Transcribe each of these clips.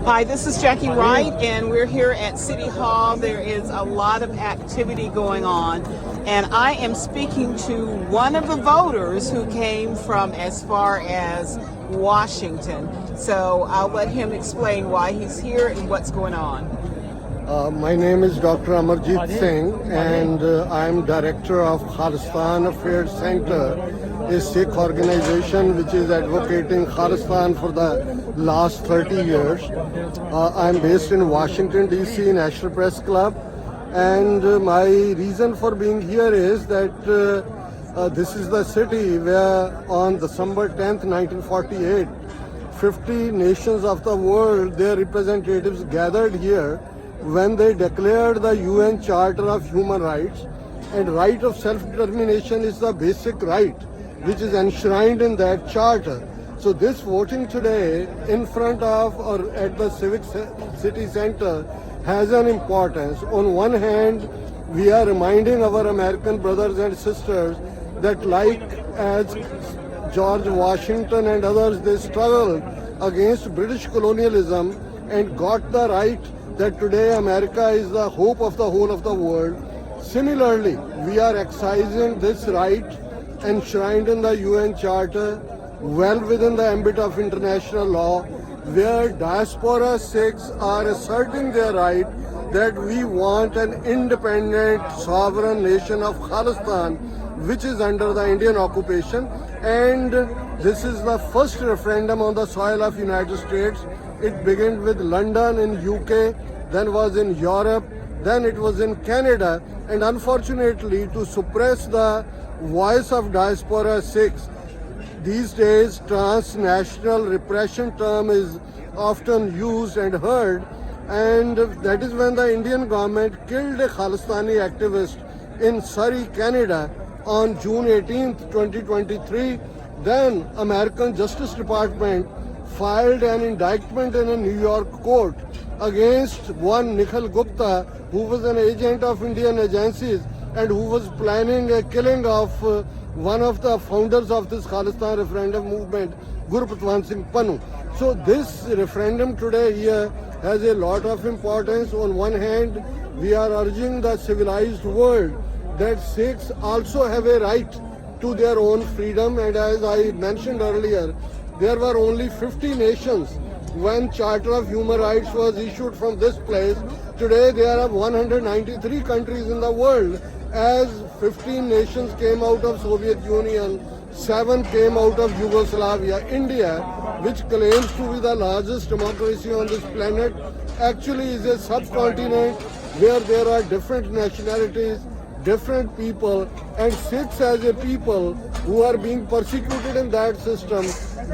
Hi, this is Jackie Wright, and we're here at City Hall. There is a lot of activity going on, and I am speaking to one of the voters who came from as far as Washington. So I'll let him explain why he's here and what's going on. My name is Dr. Amarjit Singh, and I'm director of Khalistan Affairs Center, a Sikh organization which is advocating Khalistan for the last 30 years. I'm based in Washington, D.C., National Press Club, and my reason for being here is that this is the city where on December 10th, 1948, 50 nations of the world, their representatives gathered here when they declared the UN Charter of Human Rights, and right of self-determination is the basic right which is enshrined in that charter. So this voting today in front of or at the Civic City Center has an importance. On one hand, we are reminding our American brothers and sisters that like as George Washington and others, they struggled against British colonialism and got the right that today America is the hope of the whole of the world. Similarly, we are exercising this right enshrined in the UN Charter well within the ambit of international law, where diaspora Sikhs are asserting their right that we want an independent sovereign nation of Khalistan, which is under the Indian occupation, and this is the first referendum on the soil of United States. It began with London in UK, then was in Europe, then it was in Canada, and unfortunately to suppress the voice of diaspora Sikhs, these days transnational repression term is often used and heard, and that is when the Indian government killed a Khalistani activist in Surrey, Canada on June 18th, 2023. Then American Justice Department filed an indictment in a New York court against one Nikhil Gupta, who was an agent of Indian agencies and who was planning a killing of one of the founders of this Khalistan referendum movement, Gurpratwan Singh Pannu. So this referendum today here has a lot of importance. On one hand, we are urging the civilized world that Sikhs also have a right to their own freedom, and as I mentioned earlier, there were only 50 nations when Charter of Human Rights was issued from this place. Today there are 193 countries in the world, as 15 nations came out of Soviet Union, 7 came out of Yugoslavia. India, which claims to be the largest democracy on this planet, actually is a subcontinent where there are different nationalities, different people, and Sikhs as a people who are being persecuted in that system.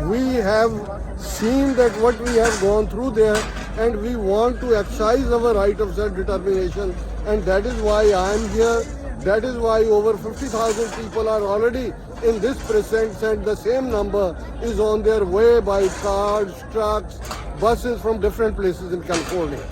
We have seen that what we have gone through there, and we want to exercise our right of self-determination, and that is why I am here. That is why over 50,000 people are already in this precinct, and the same number is on their way by cars, trucks, buses from different places in California.